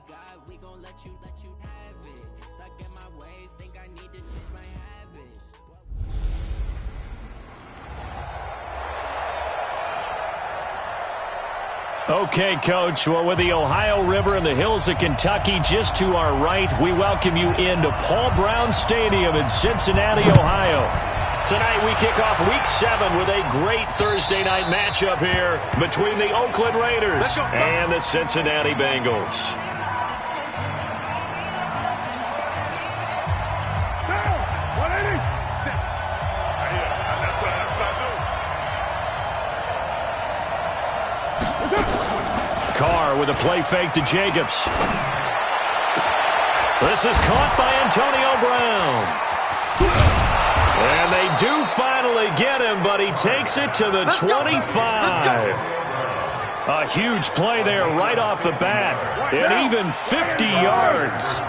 God, we gon' let you have it. Stuck in my ways, think I need to change my habits. Okay, Coach. Well, with the Ohio River and the hills of Kentucky just to our right, we welcome you into Paul Brown Stadium in Cincinnati, Ohio. Tonight we kick off Week 7 with a great Thursday night matchup here between the Oakland Raiders and the Cincinnati Bengals. Carr with a play fake to Jacobs. This is caught by Antonio Brown. And they do finally get him, but he takes it to the 25. A huge play there right off the bat. And even 50 yards.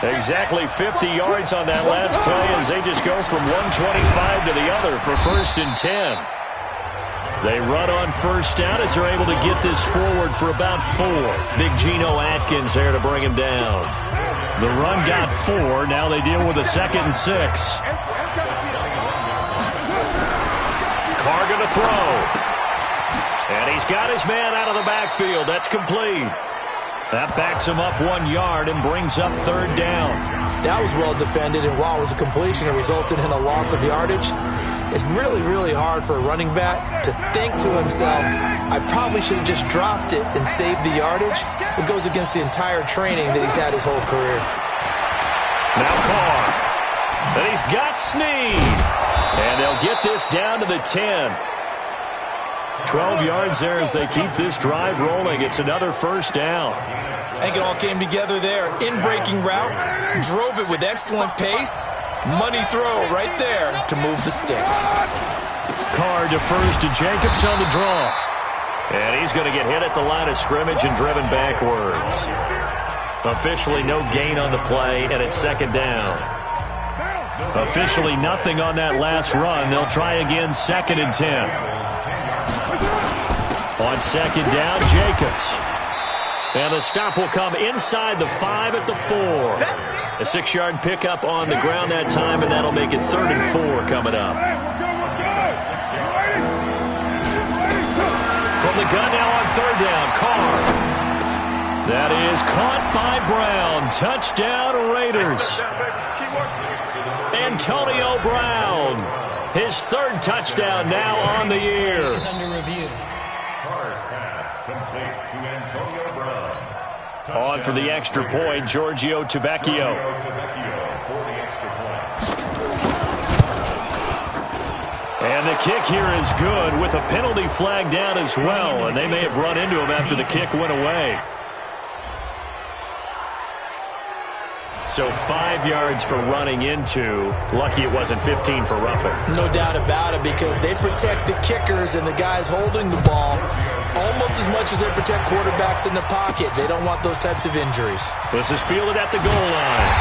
Exactly 50 yards on that last play as they just go from 125 to the other for 1st and 10. They run on first down as they're able to get this forward for about 4. Big Geno Atkins there to bring him down. The run got 4. Now they deal with a 2nd and 6. Carr going to throw. And he's got his man out of the backfield. That's complete. That backs him up 1 yard and brings up 3rd down. That was well defended, and while it was a completion, it resulted in a loss of yardage. It's really, really hard for a running back to think to himself, I probably should have just dropped it and saved the yardage. It goes against the entire training that he's had his whole career. Now Carr. And he's got Snead. And they'll get this down to the 10. 12 yards there as they keep this drive rolling. It's another 1st down. I think it all came together there. In-breaking route, drove it with excellent pace. Money throw right there to move the sticks. Carr defers to Jacobs on the draw. And he's going to get hit at the line of scrimmage and driven backwards. Officially no gain on the play, and it's 2nd down. Officially nothing on that last run. They'll try again 2nd and 10. On 2nd down, Jacobs. And the stop will come inside the 5 at the 4. A 6-yard pickup on the ground that time, and that'll make it 3rd and 4 coming up. From the gun now on 3rd down, Carr. That is caught by Brown. Touchdown, Raiders. Antonio Brown. His 3rd touchdown now on the year. Under review. On for the extra point, Giorgio Tavecchio. And the kick here is good with a penalty flag down as well, and they may have run into him after the kick went away. So 5 yards for running into. Lucky it wasn't 15 for roughing. No doubt about it, because they protect the kickers and the guys holding the ball almost as much as they protect quarterbacks in the pocket. They don't want those types of injuries. This is fielded at the goal line.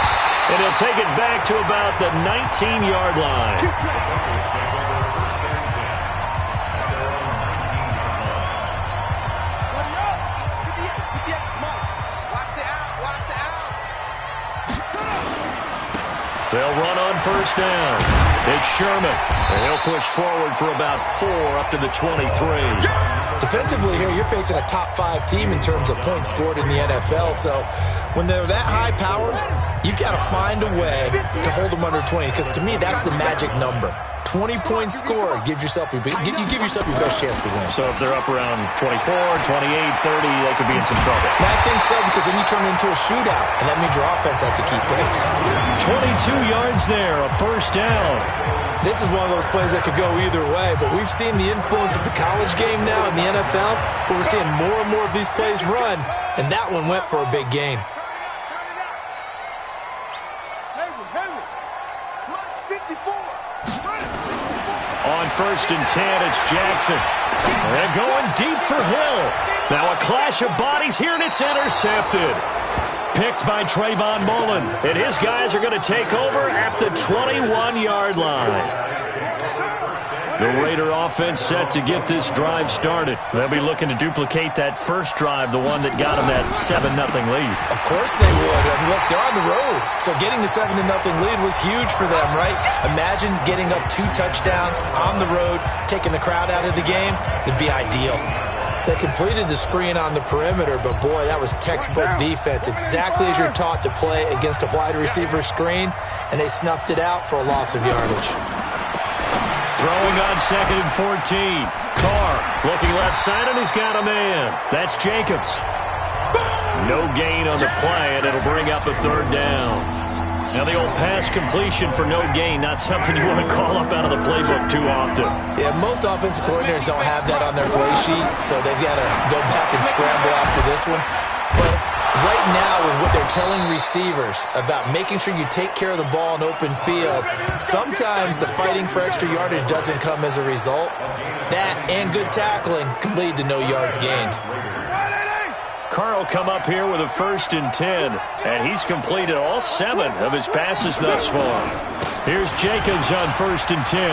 And he'll take it back to about the 19-yard line. They'll run on first down. It's Sherman. And he'll push forward for about 4 up to the 23. Defensively here, you're facing a top 5 team in terms of points scored in the NFL. So when they're that high-powered, you got to find a way to hold them under 20. Because to me, that's the magic number. 20 points scored gives yourself you give yourself your best chance to win. So if they're up around 24, 28, 30, they could be in some trouble. I think so, because then you turn it into a shootout, and that means your offense has to keep pace. 22 yards there, a first down. This is one of those plays that could go either way, but we've seen the influence of the college game now in the NFL, where we're seeing more and more of these plays run, and that one went for a big gain. On 1st and 10, it's Jackson. They're going deep for Hill. Now a clash of bodies here, and it's intercepted. Picked by Trayvon Mullen. And his guys are going to take over at the 21-yard line. The Raider offense set to get this drive started. They'll be looking to duplicate that first drive, the one that got them that 7-0 lead. Of course they would. And look, they're on the road. So getting the 7-0 lead was huge for them, right? Imagine getting up 2 touchdowns on the road, taking the crowd out of the game. It'd be ideal. They completed the screen on the perimeter, but boy, that was textbook defense. Exactly as you're taught to play against a wide receiver screen, and they snuffed it out for a loss of yardage. Throwing on 2nd and 14. Carr looking left side, and he's got a man. That's Jacobs. No gain on the play, and it'll bring up a 3rd down. Now the old pass completion for no gain, not something you want to call up out of the playbook too often. Yeah, most offensive coordinators don't have that on their play sheet, so they've got to go back and scramble after this one. But right now, with what they're telling receivers about making sure you take care of the ball in open field, sometimes the fighting for extra yardage doesn't come as a result. That and good tackling can lead to no yards gained. Carr will come up here with a 1st and 10, and he's completed all 7 of his passes thus far. Here's Jacobs on 1st and 10.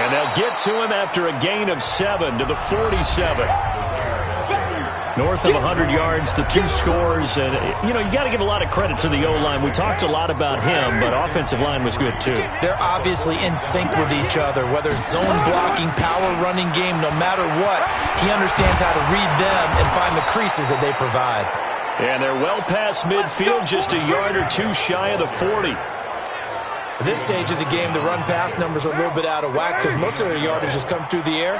And they'll get to him after a gain of 7 to the 47. North of 100 yards, the 2 scores. And, you know, you got to give a lot of credit to the O-line. We talked a lot about him, but offensive line was good too. They're obviously in sync with each other, whether it's zone blocking, power running game, no matter what. He understands how to read them and find the creases that they provide. And they're well past midfield, just a yard or 2 shy of the 40. At this stage of the game, the run-pass numbers are a little bit out of whack because most of their yardage has come through the air.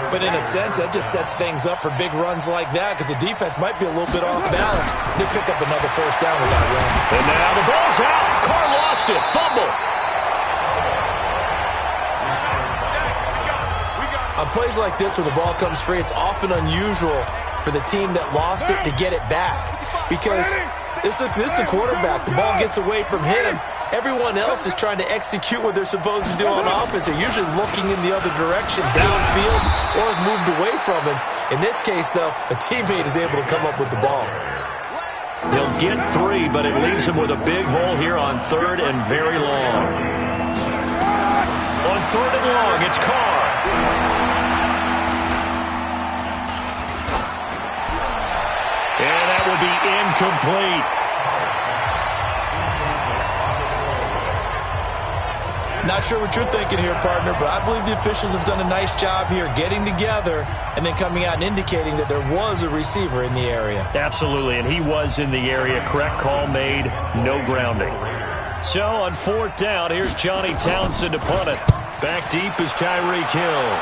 But in a sense, that just sets things up for big runs like that because the defense might be a little bit off balance. They pick up another 1st down with that run. And now the ball's out. Carr lost it. Fumble. On plays like this where the ball comes free, it's often unusual for the team that lost it to get it back because this is the quarterback. The ball gets away from him. Everyone else is trying to execute what they're supposed to do on offense. They're usually looking in the other direction, downfield, or have moved away from him. In this case, though, a teammate is able to come up with the ball. He'll get 3, but it leaves him with a big hole here on 3rd and very long. On 3rd and long, it's Carr. And that will be incomplete. Not sure what you're thinking here, partner, but I believe the officials have done a nice job here getting together and then coming out and indicating that there was a receiver in the area. Absolutely, and he was in the area. Correct call made, no grounding. So on 4th down, here's Johnny Townsend to punt it. Back deep is Tyreek Hill.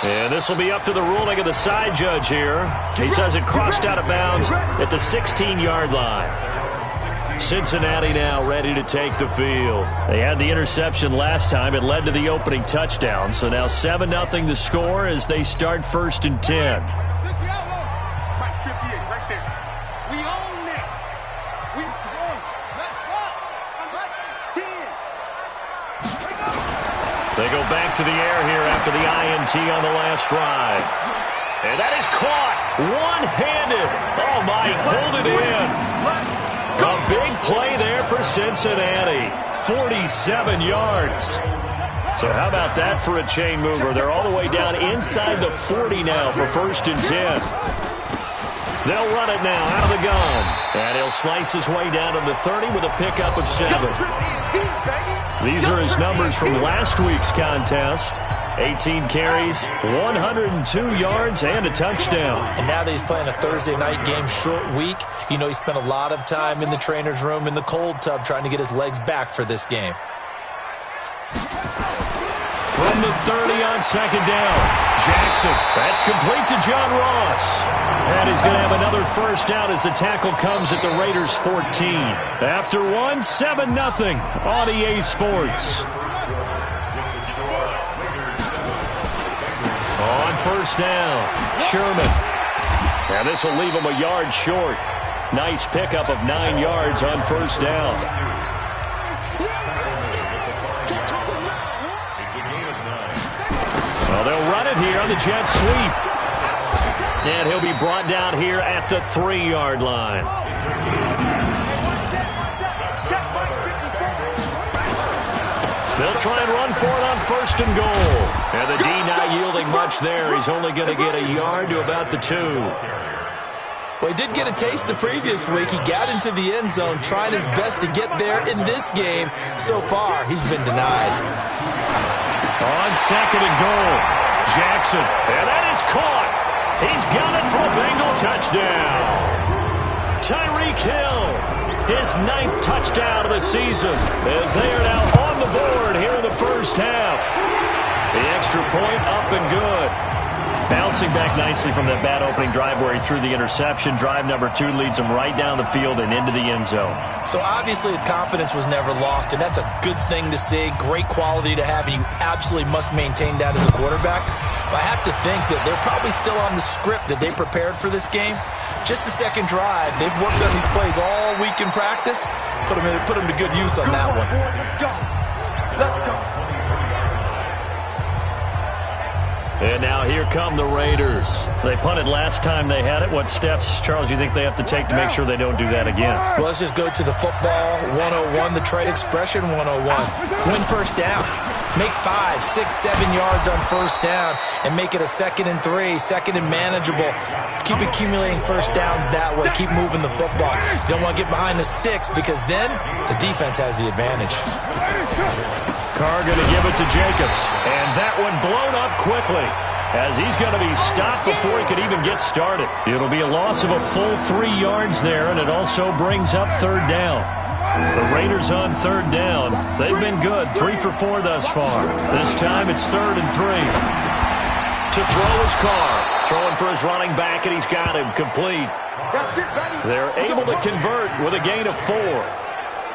And this will be up to the ruling of the side judge here. He says it crossed out of bounds at the 16-yard line. Cincinnati now ready to take the field. They had the interception last time. It led to the opening touchdown. So now 7-0 the score as they start 1st and 10. They go back to the air here after the INT on the last drive. And that is caught one-handed. Oh, my, he pulled it in. A big play there for Cincinnati. 47 yards. So how about that for a chain mover? They're all the way down inside the 40 now for 1st and 10. They'll run it now out of the gun. And he'll slice his way down to the 30 with a pickup of 7. These are his numbers from last week's contest. 18 carries, 102 yards, and a touchdown. And now that he's playing a Thursday night game, short week, you know he spent a lot of time in the trainer's room in the cold tub trying to get his legs back for this game. From the 30 on 2nd down, Jackson. That's complete to John Ross. And he's going to have another 1st down as the tackle comes at the Raiders' 14. After 7-0 on EA Sports. On 1st down, Sherman. And this will leave him a yard short. Nice pickup of 9 yards on 1st down. Well, they'll run it here on the jet sweep. And he'll be brought down here at the 3-yard line. They'll try and run for it on 1st and goal. And the D not yielding much there. He's only going to get a yard to about the 2. Well, he did get a taste the previous week. He got into the end zone, trying his best to get there in this game. So far, he's been denied. On 2nd and goal, Jackson. And that is caught. He's got it for a Bengal touchdown. Tyreek Hill, his 9th touchdown of the season, as they are now on the board here in the first half. The extra point up and good. Bouncing back nicely from that bad opening drive where he threw the interception. Drive number 2 leads him right down the field and into the end zone. So obviously his confidence was never lost, and that's a good thing to see. Great quality to have, and you absolutely must maintain that as a quarterback. But I have to think that they're probably still on the script that they prepared for this game. Just the second drive, they've worked on these plays all week in practice. Put them to good use on that one. Let's go. Let's go. And now here come the Raiders. They punted last time they had it. What steps, Charles, you think they have to take to make sure they don't do that again? Well, let's just go to the football 101, the trade expression 101. Win first down. Make 5, 6, 7 yards on first down and make it a 2nd and 3, 2nd and manageable. Keep accumulating first downs that way. Keep moving the football. You don't want to get behind the sticks because then the defense has the advantage. Carr going to give it to Jacobs. And that one blown up quickly as he's going to be stopped before he could even get started. It'll be a loss of a full 3 yards there, and it also brings up 3rd down. The Raiders on 3rd down. They've been good, 3 for 4 thus far. This time it's 3rd and 3. To throw is Carr. Throwing for his running back, and he's got him complete. They're able to convert with a gain of 4.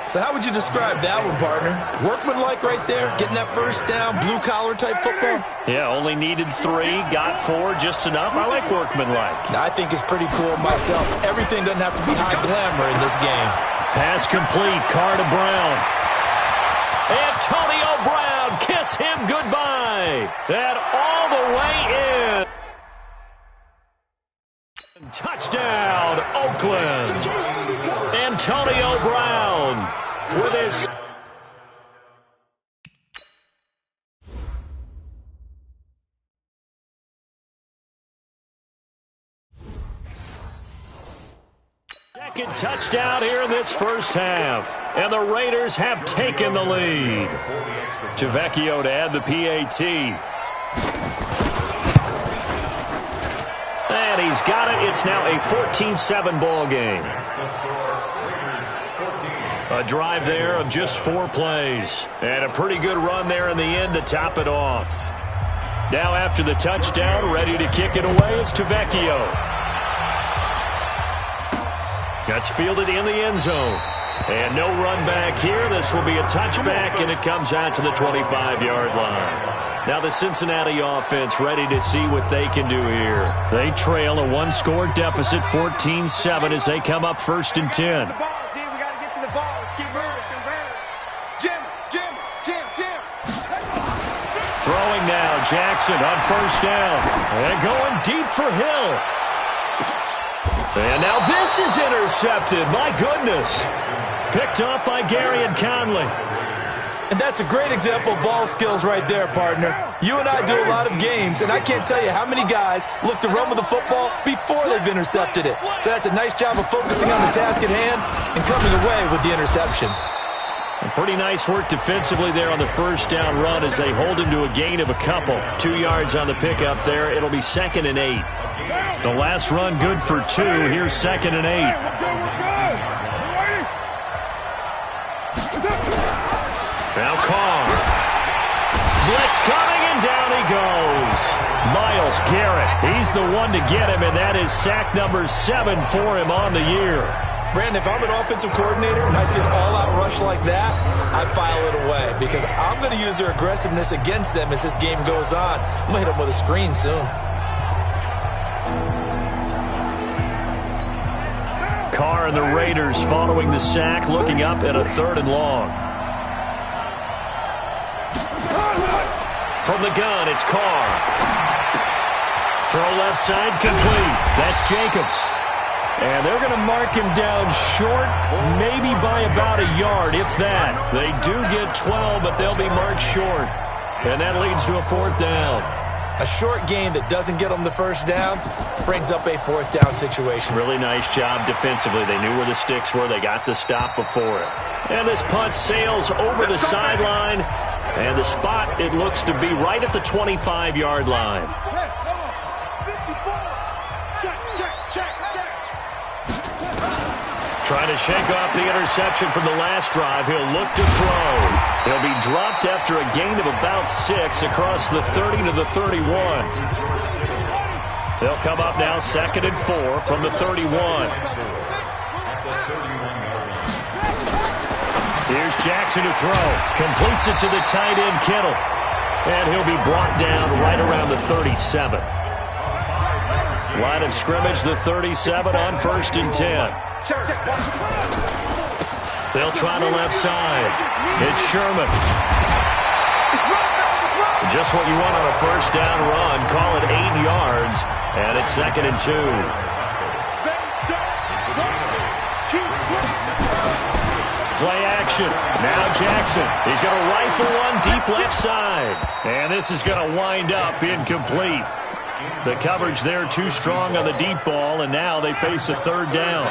So how would you describe that one, partner? Workmanlike right there, getting that first down, blue-collar type football? Yeah, only needed 3, got 4, just enough. I like workmanlike. I think it's pretty cool myself. Everything doesn't have to be high glamour in this game. Pass complete, Carr to Brown. Antonio Brown, kiss him goodbye. And all the way in. Touchdown, Oakland. Antonio Brown with his... second touchdown here in this first half. And the Raiders have taken the lead. Tavecchio to add the PAT. And he's got it. It's now a 14-7 ball game. A drive there of just 4 plays. And a pretty good run there in the end to top it off. Now after the touchdown, ready to kick it away is Tavecchio. Gets fielded in the end zone. And no run back here. This will be a touchback, and it comes out to the 25-yard line. Now the Cincinnati offense ready to see what they can do here. They trail a 1-score deficit, 14-7, as they come up 1st and 10. Throwing now, Jackson on 1st down. And going deep for Hill. And now this is intercepted. My goodness. Picked up by Gary and Conley. And that's a great example of ball skills right there, partner. You and I do a lot of games, and I can't tell you how many guys look to run with the football before they've intercepted it. So that's a nice job of focusing on the task at hand and coming away with the interception. And pretty nice work defensively there on the 1st down run as they hold him to a gain of a couple. 2 yards on the pickup there. It'll be 2nd and 8. The last run good for 2. Here's 2nd and 8. Now Carr. Blitz coming, and down he goes. Myles Garrett. He's the one to get him, and that is sack number 7 for him on the year. Brandon, if I'm an offensive coordinator and I see an all-out rush like that, I file it away because I'm going to use their aggressiveness against them as this game goes on. I'm going to hit them with a screen soon. Carr and the Raiders following the sack, looking up at a 3rd and long. From the gun, it's Carr. Throw left side complete. That's Jacobs. And they're going to mark him down short, maybe by about a yard, if that. They do get 12, but they'll be marked short. And that leads to a 4th down. A short gain that doesn't get them the first down brings up a 4th down situation. Really nice job defensively. They knew where the sticks were. They got the stop before it. And this punt sails over the sideline. And the spot, it looks to be right at the 25-yard line. Trying to shake off the interception from the last drive. He'll look to throw. He'll be dropped after a gain of about 6 across the 30 to the 31. They'll come up now 2nd and 4 from the 31. Here's Jackson to throw. Completes it to the tight end, Kittle. And he'll be brought down right around the 37. Line of scrimmage, the 37 on 1st and 10. They'll try the left side. It's Sherman. Just what you want on a 1st down run. Call it 8 yards. And it's 2nd and 2. Play action. Now Jackson. He's going to rifle one deep left side. And this is going to wind up incomplete. The coverage there too strong on the deep ball, and now they face a 3rd down.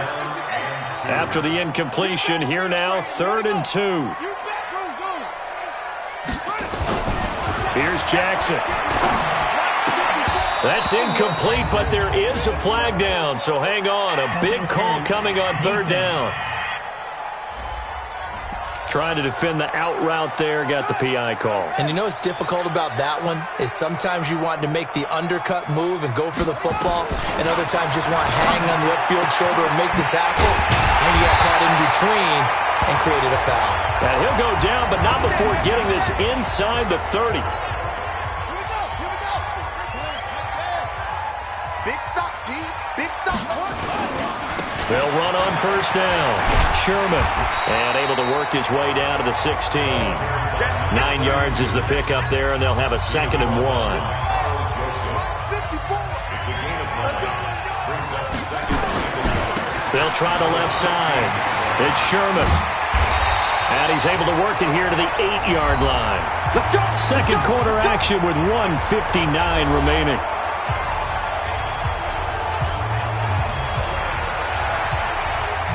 After the incompletion, here now, 3rd and 2. Here's Jackson. That's incomplete, but there is a flag down, so hang on. A big call coming on 3rd down. Trying to defend the out route there, got the PI call. And you know what's difficult about that one is sometimes you want to make the undercut move and go for the football, and other times just want to hang on the upfield shoulder and make the tackle, and you got caught in between and created a foul. Now he'll go down, but not before getting this inside the 30. Big stop, D. Big stop. They'll run on 1st down. Sherman. And able to work his way down to the 16. 9 yards is the pickup there, and they'll have a 2nd and 1. They'll try the left side. It's Sherman. And he's able to work it here to the 8-yard line. 2nd quarter action with 1:59 remaining.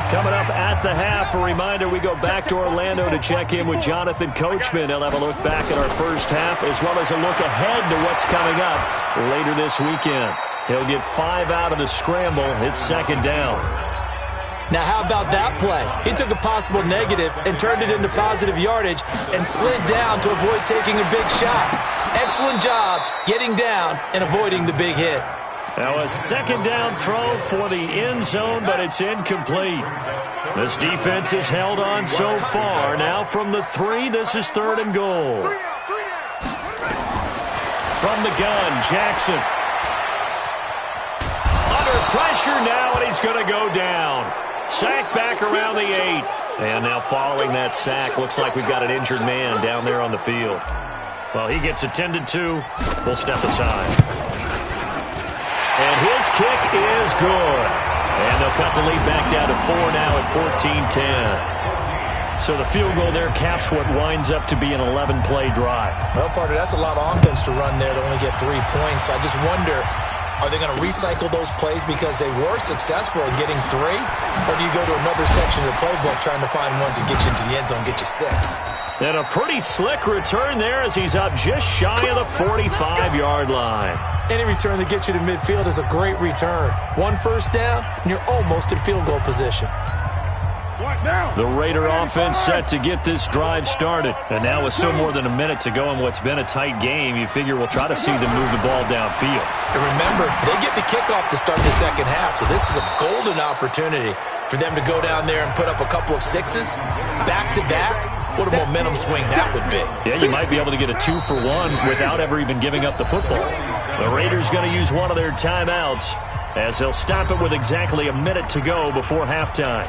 Coming up at the half, a reminder, we go back to Orlando to check in with Jonathan Coachman. He'll have a look back at our first half as well as a look ahead to what's coming up later this weekend. He'll get 5 out of the scramble. It's 2nd down. Now, how about that play? He took a possible negative and turned it into positive yardage and slid down to avoid taking a big shot. Excellent job getting down and avoiding the big hit. Now a 2nd down throw for the end zone, but it's incomplete. This defense has held on so far. Now from the 3, this is 3rd and goal. From the gun, Jackson. Under pressure now, and he's going to go down. Sack back around the 8. And now following that sack, looks like we've got an injured man down there on the field. Well, he gets attended to. We'll step aside. And his kick is good. And they'll cut the lead back down to 4 now at 14-10. So the field goal there caps what winds up to be an 11-play drive. Well, partner, that's a lot of offense to run there to only get 3 points. So I just wonder, are they going to recycle those plays because they were successful in getting 3? Or do you go to another section of the playbook trying to find ones that get you into the end zone, get you 6? And a pretty slick return there as he's up just shy of the 45-yard line. Any return that gets you to midfield is a great return. 1 first down, and you're almost in field goal position. The Raider offense set to get this drive started. And now with still more than a minute to go in what's been a tight game, you figure we'll try to see them move the ball downfield. And remember, they get the kickoff to start the second half, so this is a golden opportunity for them to go down there and put up a couple of 6s back-to-back. What a momentum swing that would be. Yeah, you might be able to get a 2-for-1 without ever even giving up the football. The Raiders going to use one of their timeouts as they'll stop it with exactly a minute to go before halftime.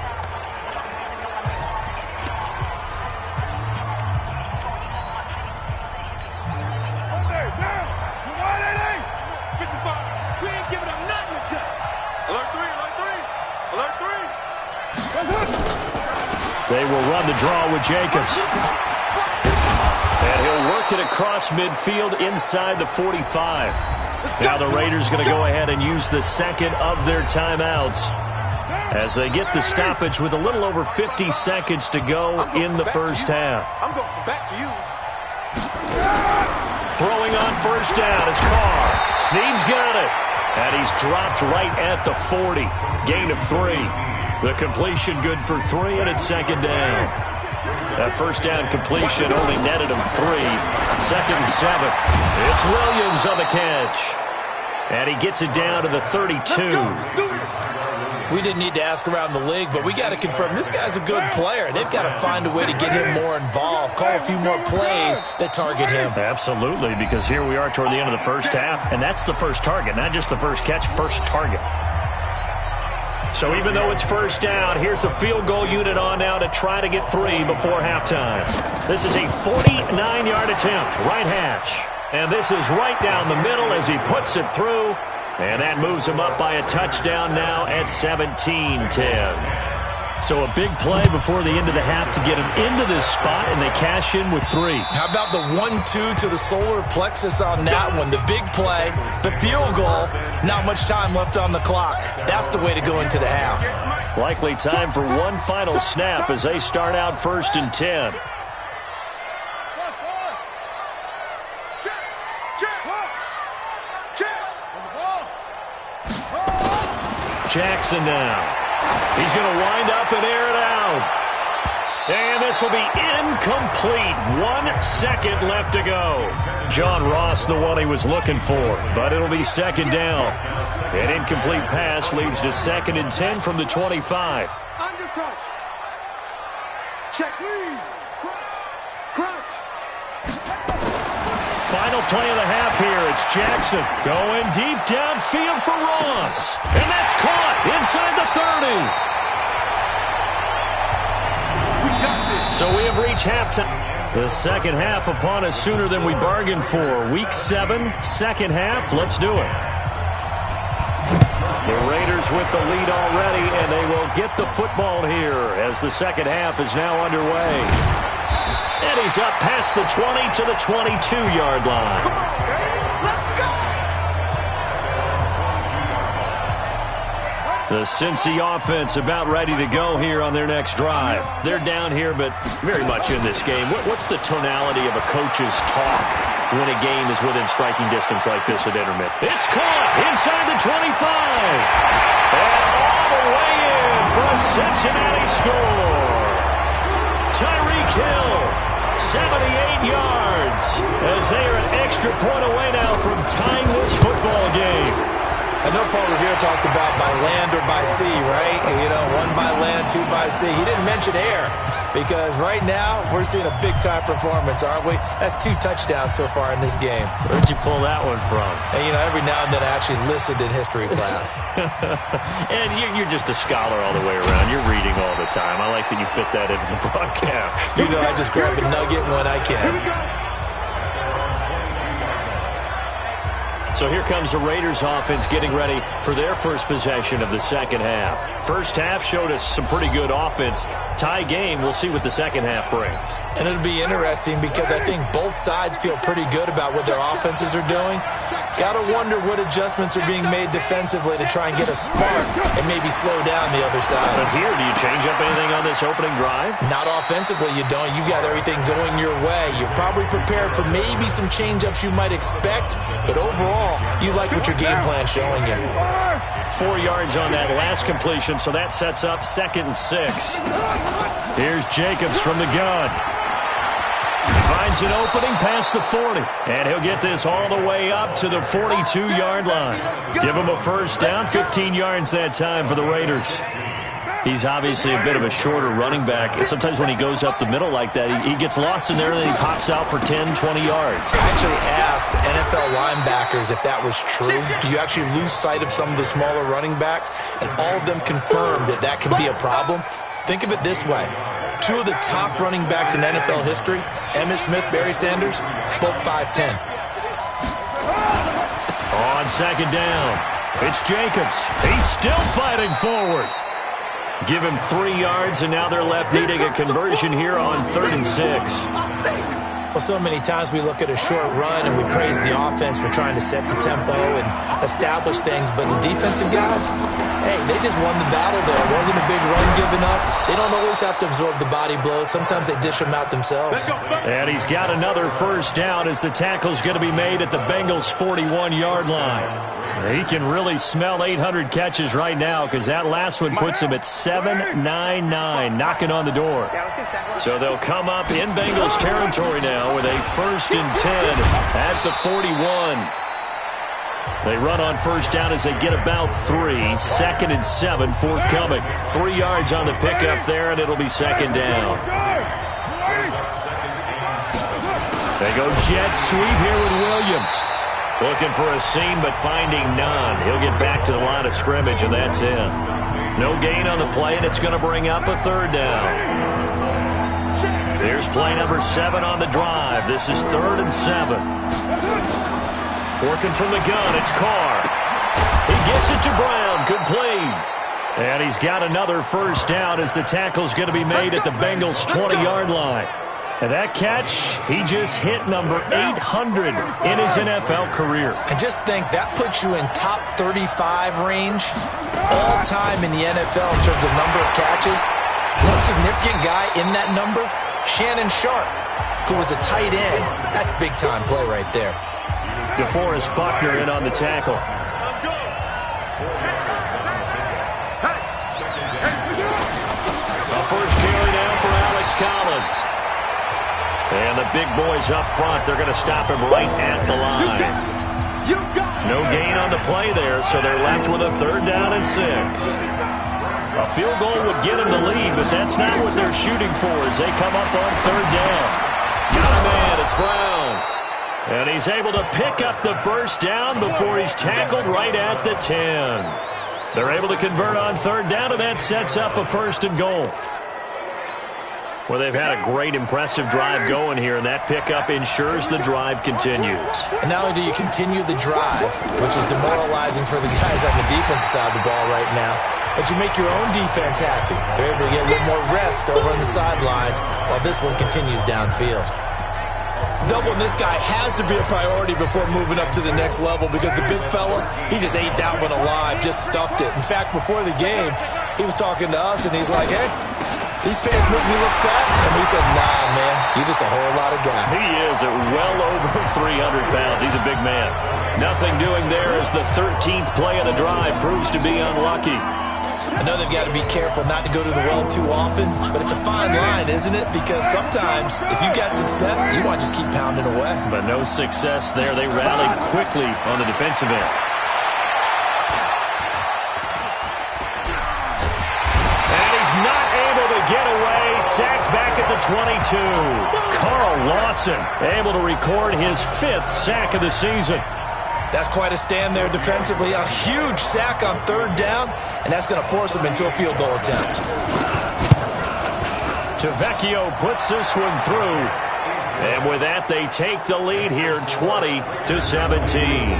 They will run the draw with Jacobs. And he'll work it across midfield inside the 45. Now the Raiders going to go ahead and use the second of their timeouts as they get the stoppage with a little over 50 seconds to go in the first half. I'm going back to you. Throwing on first down is Carr. Snead's got it. And he's dropped right at the 40. Gain of 3. The completion good for 3, and it's second down. That first down completion only netted him 3. Second and 7. It's Williams on the catch. And he gets it down to the 32. We didn't need to ask around the league, but we got to confirm this guy's a good player. They've got to find a way to get him more involved, call a few more plays that target him. Absolutely, because here we are toward the end of the first half, and that's the first target, not just the first catch, first target. So even though it's first down, here's the field goal unit on now to try to get 3 before halftime. This is a 49-yard attempt, right hash. And this is right down the middle as he puts it through. And that moves him up by a touchdown now at 17-10. So a big play before the end of the half to get him into this spot, and they cash in with 3. How about the 1-2 to the solar plexus on that one? The big play, the field goal, not much time left on the clock. That's the way to go into the half. Likely time for one final snap as they start out 1st and 10. Jackson now. He's going to wind up and air it out. And this will be incomplete. 1 second left to go. John Ross, the one he was looking for, but it'll be second down. An incomplete pass leads to 2nd and 10 from the 25. Undercrouch. Check. Crouch. Final play of the half here. It's Jackson going deep downfield for Ross. And that's caught inside the 30. So we have reached halftime. The second half upon us sooner than we bargained for. Week 7, second half. Let's do it. The Raiders with the lead already, and they will get the football here as the second half is now underway. And he's up past the 20 to the 22-yard line. Come on, let's go! The Cincy offense about ready to go here on their next drive. They're down here, but very much in this game. What's the tonality of a coach's talk when a game is within striking distance like this at intermittent? It's caught inside the 25. And all the way in for a Cincinnati score. Tyreek Hill, 78 yards, as they are an extra point away now from tying this football game. I know Paul Revere talked about by land or by sea, right? You know, 1 by land, 2 by sea. He didn't mention air because right now we're seeing a big-time performance, aren't we? That's 2 touchdowns so far in this game. Where'd you pull that one from? And, you know, every now and then I actually listened in history class. And you're just a scholar all the way around. You're reading all the time. I like that you fit that into the broadcast. You know, I just grab a nugget when I can. So here comes the Raiders offense getting ready for their first possession of the second half. First half showed us some pretty good offense. Tie game, we'll see what the second half brings. And it'll be interesting because I think both sides feel pretty good about what their offenses are doing. Got to wonder what adjustments are being made defensively to try and get a spark and maybe slow down the other side. But here, do you change up anything on this opening drive? Not offensively, you don't. You got everything going your way. You've probably prepared for maybe some change-ups you might expect, but overall, you like what your game plan's showing you. 4 yards on that last completion, so that sets up 2nd and 6. Here's Jacobs from the gun. Finds an opening past the 40, and he'll get this all the way up to the 42-yard line. Give him a first down, 15 yards that time for the Raiders. He's obviously a bit of a shorter running back. Sometimes when he goes up the middle like that, he gets lost in there, and then he pops out for 10, 20 yards. I actually asked NFL linebackers if that was true. Do you actually lose sight of some of the smaller running backs? And all of them confirmed that that can be a problem. Think of it this way. 2 of the top running backs in NFL history, Emmitt Smith, Barry Sanders, both 5'10". On second down, it's Jacobs. He's still fighting forward. Give him 3 yards, and now they're left needing a conversion here on 3rd and 6. Well, so many times we look at a short run and we praise the offense for trying to set the tempo and establish things, but the defensive guys, hey, they just won the battle there. It wasn't a big run given up. They don't always have to absorb the body blows. Sometimes they dish them out themselves. And he's got another first down as the tackle's going to be made at the Bengals' 41-yard line. He can really smell 800 catches right now because that last one puts him at 799, knocking on the door. So they'll come up in Bengals territory now with a 1st and 10 at the 41. They run on first down as they get about 3. 2nd and 7 forthcoming. 3 yards on the pickup there, and it'll be 2nd down. They go jet sweep here with Williams. Looking for a seam, but finding none. He'll get back to the line of scrimmage, and that's it. No gain on the play, and it's going to bring up a 3rd down. Here's play number 7 on the drive. This is 3rd and 7. Working from the gun, it's Carr. He gets it to Brown, complete. And he's got another first down as the tackle's going to be made at the Bengals' 20-yard line. And that catch, he just hit number 800 in his NFL career. And just think, that puts you in top 35 range all time in the NFL in terms of number of catches. One significant guy in that number, Shannon Sharpe, who was a tight end. That's big-time play right there. DeForest Buckner in on the tackle. A first carry down for Alex Collins. And the big boys up front, they're going to stop him right at the line. No gain on the play there, so they're left with a 3rd down and 6. A field goal would get them the lead, but that's not what they're shooting for as they come up on 3rd down. Got a man, it's Brown. And he's able to pick up the first down before he's tackled right at the 10. They're able to convert on 3rd down, and that sets up a 1st and goal. Well, they've had a great, impressive drive going here, and that pickup ensures the drive continues. And not only do you continue the drive, which is demoralizing for the guys on the defensive side of the ball right now, but you make your own defense happy. They're able to get a little more rest over on the sidelines while this one continues downfield. Doubling this guy has to be a priority before moving up to the next level because the big fella, he just ate that one alive, just stuffed it. In fact, before the game, he was talking to us, and he's like, hey, these pants make me look fat? And we said, nah, man, you're just a whole lot of guy. He is at well over 300 pounds. He's a big man. Nothing doing there as the 13th play of the drive proves to be unlucky. I know they've got to be careful not to go to the well too often, but it's a fine line, isn't it? Because sometimes, if you got success, you want to just keep pounding away. But no success there. They rallied quickly on the defensive end. And he's not able to get away. Sacked back at the 22. Carl Lawson able to record his 5th sack of the season. That's quite a stand there defensively. A huge sack on 3rd down, and that's going to force him into a field goal attempt. Tavecchio puts this one through. And with that, they take the lead here 20-17.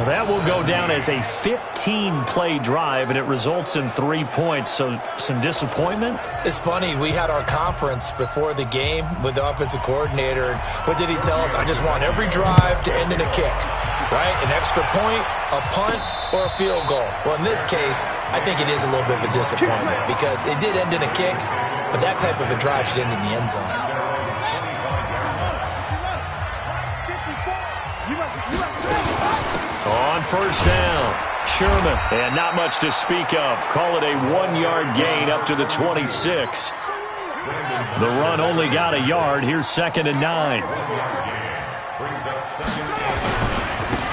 That will go down as a 15-play drive, and it results in 3 points. So some disappointment? It's funny. We had our conference before the game with the offensive coordinator. And what did he tell us? I just want every drive to end in a kick, right? An extra point, a punt, or a field goal. Well, in this case, I think it is a little bit of a disappointment because it did end in a kick, but that type of a drive should end in the end zone. On first down, Sherman. And not much to speak of. Call it a 1-yard gain up to the 26. The run only got a yard. Here's 2nd and 9.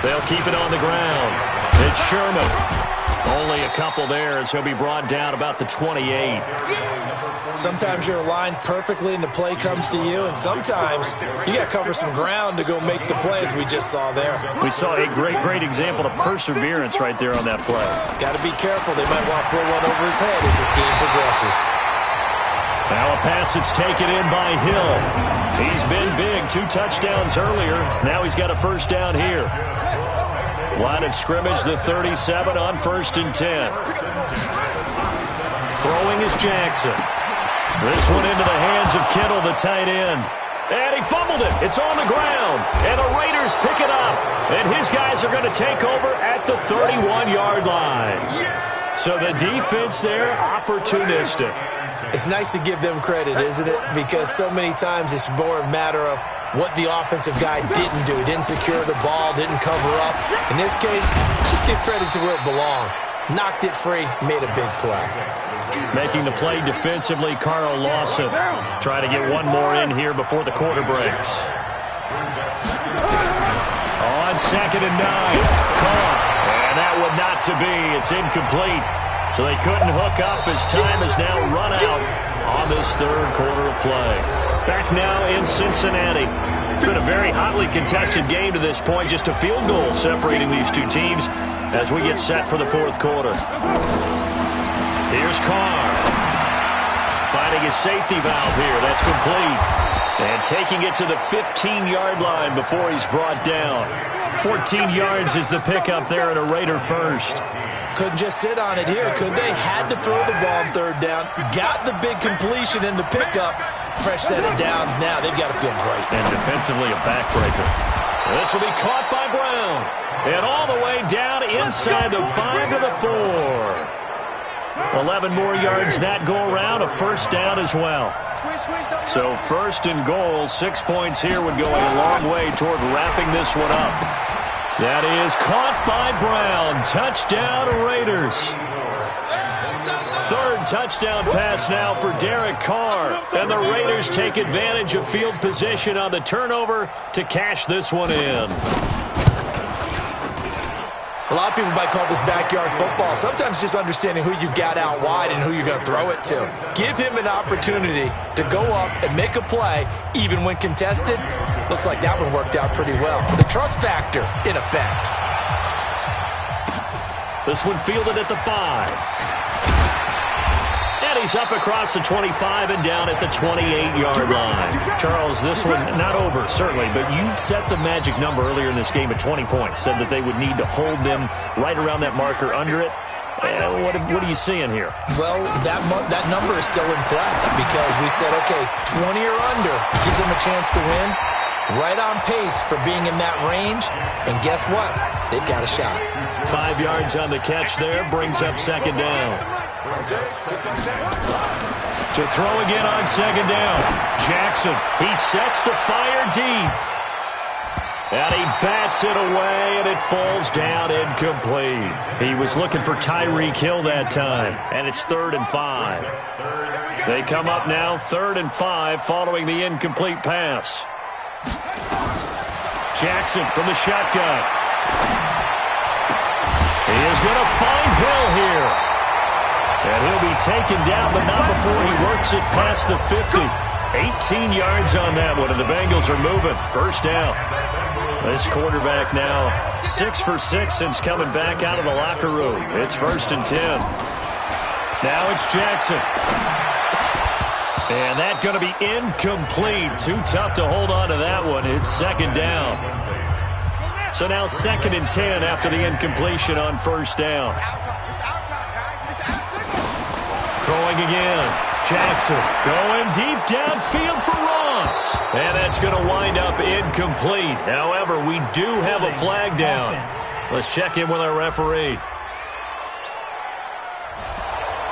They'll keep it on the ground. It's Sherman. Only a couple there as he'll be brought down about the 28. Sometimes you're aligned perfectly and the play comes to you, and sometimes you got to cover some ground to go make the play, as we just saw there. We saw a great example of perseverance right there on that play. Got to be careful. They might want to throw one over his head as this game progresses. Now a pass that's taken in by Hill. He's been big. 2 touchdowns earlier. Now he's got a first down here. Line of scrimmage, the 37 on 1st and 10. Throwing is Jackson. This one into the hands of Kittle, the tight end. And he fumbled it. It's on the ground. And the Raiders pick it up. And his guys are going to take over at the 31-yard line. So the defense there, opportunistic. It's nice to give them credit, isn't it? Because so many times it's more a matter of what the offensive guy didn't do. Didn't secure the ball, didn't cover up. In this case, just give credit to where it belongs. Knocked it free, made a big play. Making the play defensively, Carl Lawson. Try to get one more in here before the quarter breaks. On 2nd and 9. Caught. And that would not to be. It's incomplete. So they couldn't hook up as time is now run out on this third quarter of play. Back now in Cincinnati. It's been a very hotly contested game to this point. Just a field goal separating these two teams as we get set for the fourth quarter. Here's Carr. Finding his safety valve here. That's complete. And taking it to the 15-yard line before he's brought down. 14 yards is the pickup there at a Raider first. Couldn't just sit on it here, could they? Had to throw the ball on third down. Got the big completion in the pickup. Fresh set of downs now. They've got to feel great. And defensively a backbreaker. This will be caught by Brown. And all the way down inside the 5 to the 4. 11 more yards that go around. A first down as well. So first and goal, 6 points here would go a long way toward wrapping this one up. That is caught by Brown. Touchdown, Raiders. Third touchdown pass now for Derek Carr. And the Raiders take advantage of field position on the turnover to cash this one in. A lot of people might call this backyard football. Sometimes just understanding who you've got out wide and who you're going to throw it to. Give him an opportunity to go up and make a play, even when contested. Looks like that one worked out pretty well. The trust factor, in effect. This one fielded at the 5. And he's up across the 25 and down at the 28-yard line. Charles, this one not over, certainly, but you set the magic number earlier in this game at 20 points. Said that they would need to hold them right around that marker under it. What are you seeing here? Well, that number is still in play because we said, okay, 20 or under gives them a chance to win. Right on pace for being in that range. And guess what? They've got a shot. 5 yards on the catch there brings up second down. To throw again on second down. Jackson, he sets to fire deep. And he bats it away, and it falls down incomplete. He was looking for Tyreek Hill that time, and it's 3rd and 5. They come up now 3rd and 5 following the incomplete pass. Jackson from the shotgun. He is going to find Hill here. And he'll be taken down, but not before he works it past the 50. 18 yards on that one, and the Bengals are moving. First down. This quarterback now 6 for 6 since coming back out of the locker room. It's 1st and 10. Now it's Jackson. And that's going to be incomplete. Too tough to hold on to that one. It's second down. So now 2nd and 10 after the incompletion on first down. Throwing again. Jackson going deep downfield for Ross. And that's going to wind up incomplete. However, we do have a flag down. Let's check in with our referee.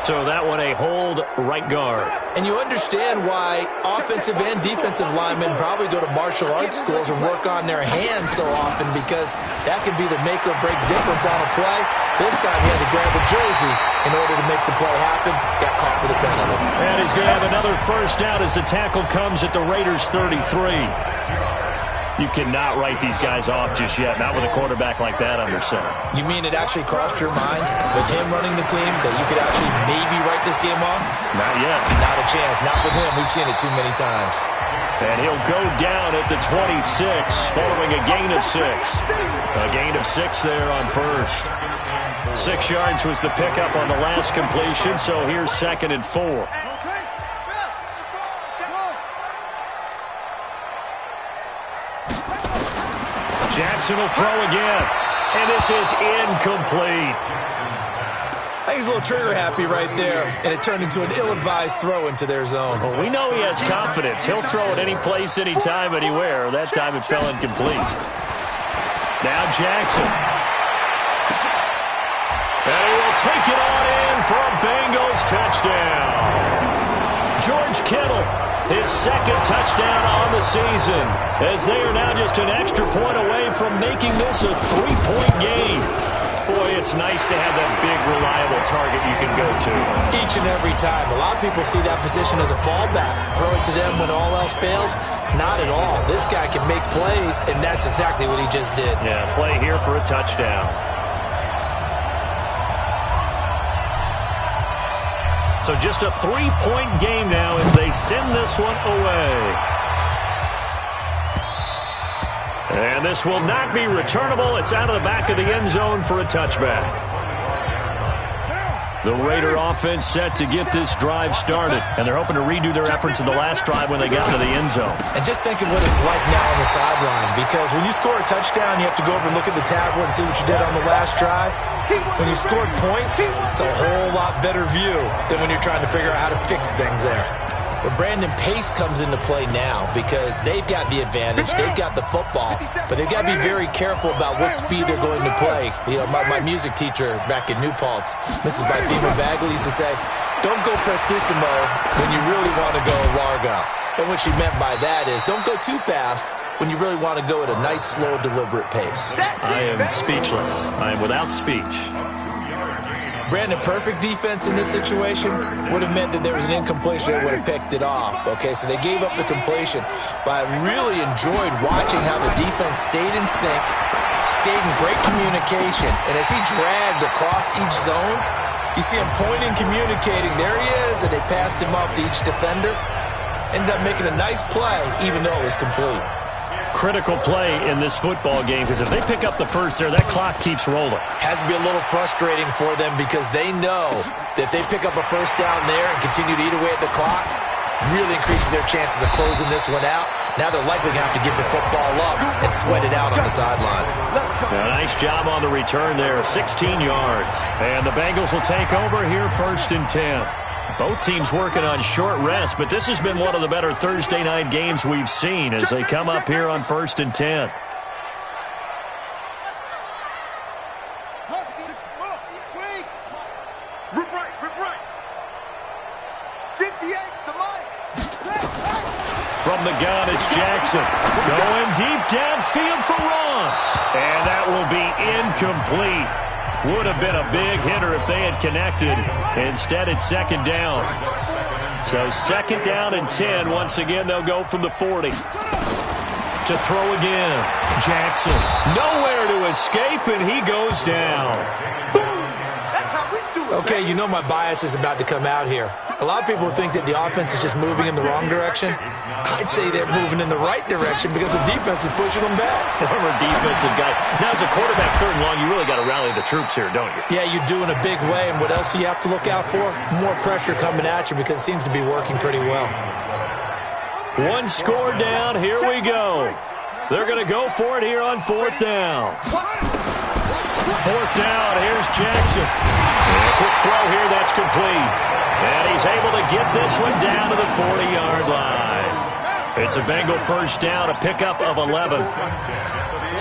So that one a hold right guard. And you understand why offensive and defensive linemen probably go to martial arts schools and work on their hands so often, because that can be the make or break difference on a play. This time he had to grab a jersey in order to make the play happen. Got caught for the penalty. And he's going to have another first down as the tackle comes at the Raiders' 33. You cannot write these guys off just yet, not with a quarterback like that under center. You mean it actually crossed your mind with him running the team that you could actually maybe write this game off? Not yet. Not a chance. Not with him. We've seen it too many times. And he'll go down at the 26 following a gain of 6. A gain of 6 there on first. 6 yards was the pickup on the last completion, so here's 2nd and 4. Jackson will throw again, and this is incomplete. I he's a little trigger happy right there, and it turned into an ill-advised throw into their zone. Well, we know he has confidence. He'll throw it any place, anytime, anywhere. That time it fell incomplete. Now Jackson. And he will take it on in for a Bengals touchdown. George Kittle, his second touchdown on the season, as they are now just an extra point away from making this a 3-point game. Boy, it's nice to have that big, reliable target you can go to. Each and every time. A lot of people see that position as a fallback. Throw it to them when all else fails. Not at all. This guy can make plays, and that's exactly what he just did. Yeah, play here for a touchdown. So just a 3-point game now as they send this one away. And this will not be returnable. It's out of the back of the end zone for a touchback. The Raider offense set to get this drive started, and they're hoping to redo their efforts in the last drive when they got to the end zone. And just think of what it's like now on the sideline, because when you score a touchdown, you have to go over and look at the tablet and see what you did on the last drive. When you scored points, it's a whole lot better view than when you're trying to figure out how to fix things there. But Brandon, pace comes into play now because they've got the advantage. They've got the football, but they've got to be very careful about what speed they're going to play. You know, my music teacher back in New Paltz, Mrs. Vipema Bagley, used to say, don't go prestissimo when you really want to go largo. And what she meant by that is don't go too fast when you really want to go at a nice, slow, deliberate pace. I am speechless. I am without speech. Brandon, perfect defense in this situation would have meant that there was an incompletion that would have picked it off. Okay, so they gave up the completion. But I really enjoyed watching how the defense stayed in sync, stayed in great communication. And as he dragged across each zone, you see him pointing, communicating. There he is, and they passed him off to each defender. Ended up making a nice play, even though it was complete. Critical play in this football game, because if they pick up the first there, that clock keeps rolling. Has to be a little frustrating for them because they know that if they pick up a first down there and continue to eat away at the clock, really increases their chances of closing this one out. Now they're likely going to have to give the football up and sweat it out on the sideline. Nice job on the return there, 16 yards. And the Bengals will take over here, 1st and 10. Both teams working on short rest, but this has been one of the better Thursday night games we've seen as they come up here on 1st and 10. From the gun, it's Jackson. Going deep downfield for Ross. And that will be incomplete. Would have been a big hitter if they had connected. Instead, it's 2nd down. So 2nd down and 10. Once again, they'll go from the 40. To throw again. Jackson. Nowhere to escape, and he goes down. Okay, you know my bias is about to come out here. A lot of people think that the offense is just moving in the wrong direction. I'd say they're moving in the right direction because the defense is pushing them back. Former defensive guy. Now, as a quarterback 3rd and long, you really got to rally the troops here, don't you? Yeah, you do in a big way. And what else do you have to look out for? More pressure coming at you because it seems to be working pretty well. One score down. Here we go. They're going to go for it here on 4th down. 4th down. Here's Jackson. And a quick throw here. That's complete. And he's able to get this one down to the 40-yard line. It's a Bengal first down, a pickup of 11.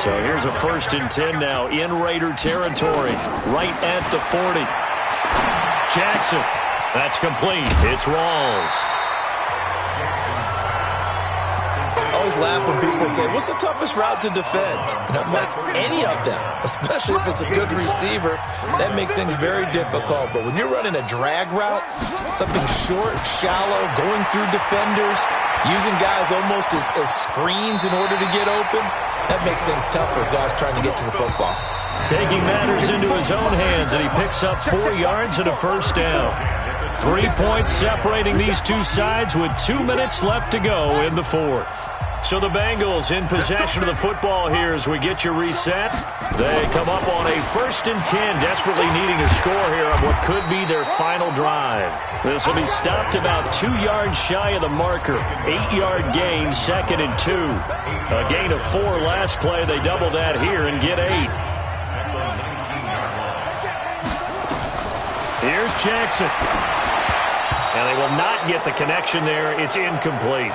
So here's a 1st and 10 now in Raider territory, right at the 40. Jackson, that's complete. It's Rawls. I always laugh when people say, what's the toughest route to defend? And I'm like, any of them, especially if it's a good receiver. That makes things very difficult. But when you're running a drag route, something short, shallow, going through defenders, using guys almost as screens in order to get open, that makes things tough for guys trying to get to the football. Taking matters into his own hands, and he picks up 4 yards and a 1st down. 3 points separating these two sides with 2 minutes left to go in the 4th. So the Bengals in possession of the football here as we get you reset. They come up on a 1st and 10, desperately needing a score here on what could be their final drive. This will be stopped about 2 yards shy of the marker. 8-yard gain, 2nd and 2. A gain of 4 last play. They double that here and get 8. Here's Jackson. And they will not get the connection there. It's incomplete.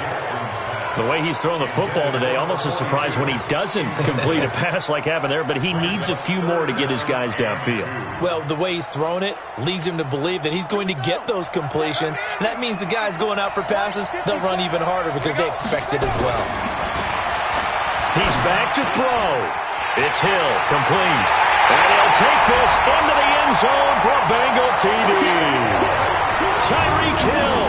The way he's throwing the football today, almost a surprise when he doesn't complete a pass like happened there, but he needs a few more to get his guys downfield. Well, the way he's thrown it leads him to believe that he's going to get those completions, and that means the guys going out for passes, they'll run even harder because they expect it as well. He's back to throw. It's Hill, complete. And he'll take this into the end zone for a Bengal TD. Tyreek Hill,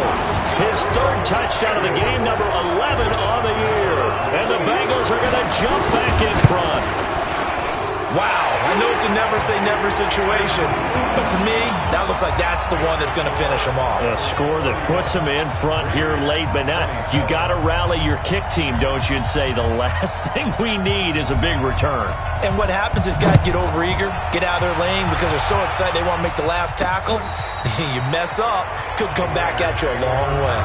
his third touchdown of the game, number 11 on the year. And the Bengals are going to jump back in front. Wow, I know it's a never-say-never situation, but to me, that looks like that's the one that's going to finish them off. A score that puts them in front here late, but now you got to rally your kick team, don't you, and say the last thing we need is a big return. And what happens is guys get overeager, get out of their lane because they're so excited they want to make the last tackle. You mess up, could come back at you a long way.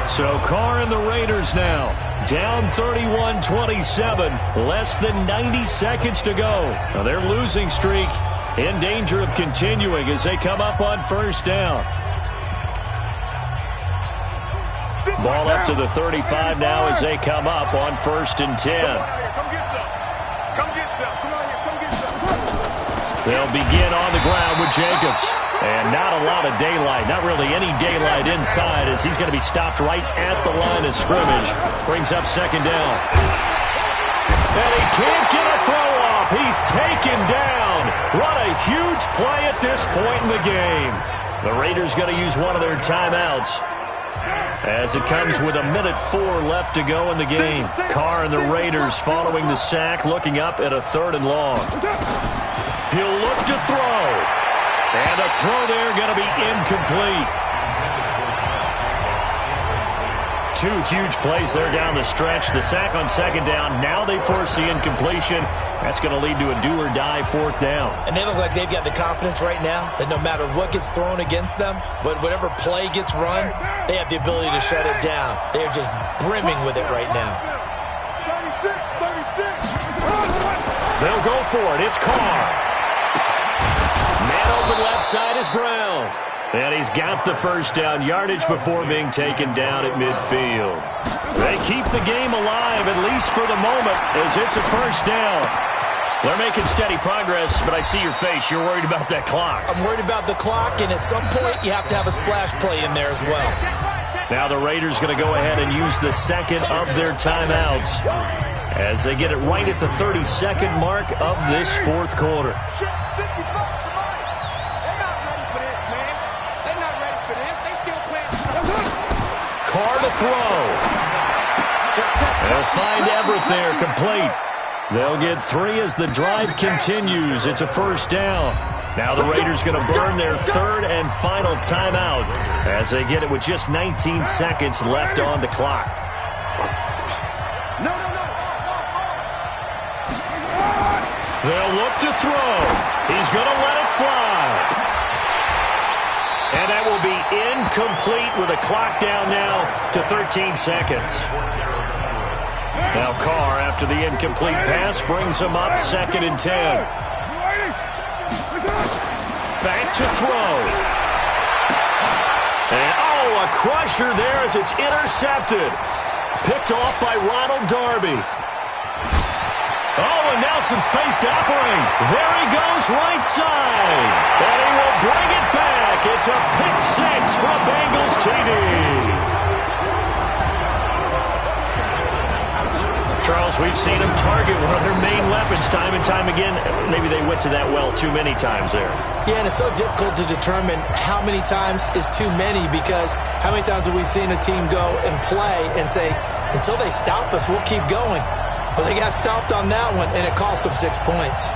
So Carr and the Raiders now down 31-27, less than 90 seconds to go. Now their losing streak in danger of continuing as they come up on first down. Ball up to the 35 now as they come up on 1st and 10. They'll begin on the ground with Jacobs. And not a lot of daylight, not really any daylight inside as he's going to be stopped right at the line of scrimmage. Brings up 2nd down. And he can't get a throw off. He's taken down. What a huge play at this point in the game. The Raiders going to use one of their timeouts as it comes with 1:04 left to go in the game. Carr and the Raiders following the sack, looking up at a 3rd and long. He'll look to throw. And the throw there going to be incomplete. 2 huge plays there down the stretch. The sack on 2nd down. Now they force the incompletion. That's going to lead to a do-or-die 4th down. And they look like they've got the confidence right now that no matter what gets thrown against them, but whatever play gets run, they have the ability to shut it down. They are just brimming with it right now. 36. They'll go for it. It's Carr. Man open left side is Brown. And he's got the 1st down yardage before being taken down at midfield. They keep the game alive, at least for the moment, as it's a 1st down. They're making steady progress, but I see your face. You're worried about that clock. I'm worried about the clock, and at some point, you have to have a splash play in there as well. Now the Raiders going to go ahead and use the 2nd of their timeouts as they get it right at the 32nd mark of this 4th quarter. Carr to throw. They'll find Everett there, complete. They'll get 3 as the drive continues. It's a 1st down. Now the Raiders going to burn their 3rd and final timeout as they get it with just 19 seconds left on the clock. They'll look to throw. He's going to let it fly. And that will be incomplete with a clock down now to 13 seconds. Now Carr, after the incomplete pass, brings him up 2nd and 10. Back to throw. And, a crusher there as it's intercepted. Picked off by Ronald Darby. Oh, and now some space to operate. There he goes, right side. And he will bring it back. It's a pick 6 from Bengals TD. Charles, we've seen them target one of their main weapons time and time again. Maybe they went to that well too many times there. Yeah, and it's so difficult to determine how many times is too many because how many times have we seen a team go and play and say, until they stop us, we'll keep going. Well, they got stopped on that one, and it cost them 6 points.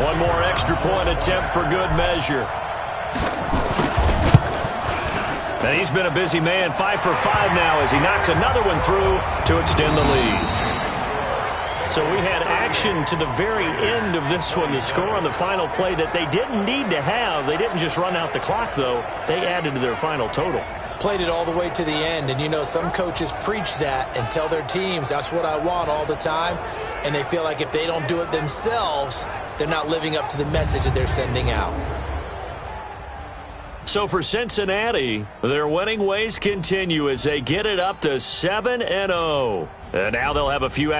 One more extra point attempt for good measure. And he's been a busy man, 5 for 5 now as he knocks another one through to extend the lead. So we had action to the very end of this one, the score on the final play that they didn't need to have. They didn't just run out the clock, though. They added to their final total. played it all the way to the end. And, you know, some coaches preach that and tell their teams, that's what I want all the time. And they feel like if they don't do it themselves, they're not living up to the message that they're sending out. So for Cincinnati, their winning ways continue as they get it up to 7-0. And now they'll have a few